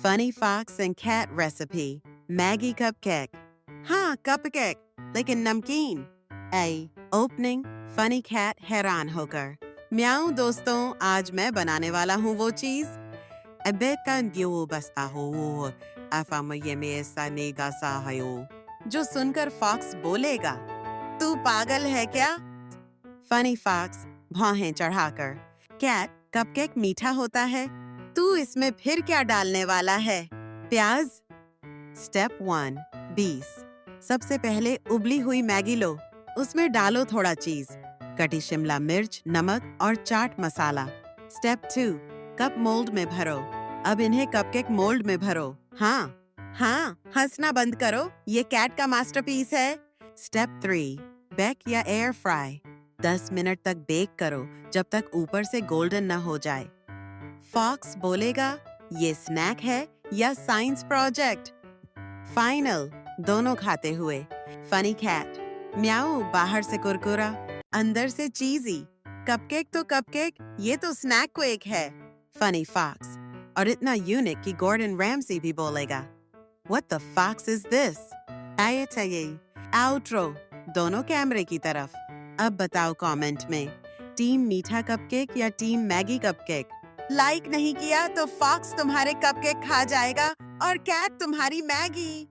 Funny Fox and Cat recipe. Maggie cupcake. हाँ cupcake, लेकिन नमकीन. A. Opening. Funny Cat हैरान होकर. म्याऊं दोस्तों, आज मैं बनाने वाला हूँ वो चीज. Ebekan gyo basta ho. Afama yeme sa nega sa hayo. जो सुनकर फॉक्स बोलेगा, तू पागल है क्या? फनी फॉक्स भौहें चढ़ाकर. कैट, कपकेक मीठा होता है, तू इसमें फिर क्या डालने वाला है? प्याज. स्टेप 1. 20. सबसे पहले उबली हुई मैगी लो, उसमें डालो थोड़ा चीज, कटी शिमला मिर्च, नमक और chaat masala. Step 2. Cup mould में भरो. अब इन्हें कपकेक मोल्ड में भरो. हाँ, हंसना बंद करो, ये कैट का मास्टरपीस है. स्टेप 3. बेक या एयर फ्राई. 10 मिनट तक बेक करो, जब तक ऊपर से गोल्डन न हो जाए. फॉक्स बोलेगा, ये स्नैक है या साइंस प्रोजेक्ट? फाइनल, दोनों खाते हुए. फनी कैट, म्याऊ बाहर से कुरकुरा, अंदर से चीजी. कपकेक तो कपकेक, ये तो स्नैक क्वेक है. फनी फॉक्स, और इतना यूनिक कि गॉर्डन रैमसी भी बोलेगा. What the fox is this? आइए चाहिए. आउट्रो, दोनों कैमरे की तरफ. अब बताओ कमेंट में, टीम मीठा कपकेक या टीम मैगी कपकेक? लाइक नहीं किया तो फॉक्स तुम्हारे कपकेक खा जाएगा और कैट तुम्हारी मैगी.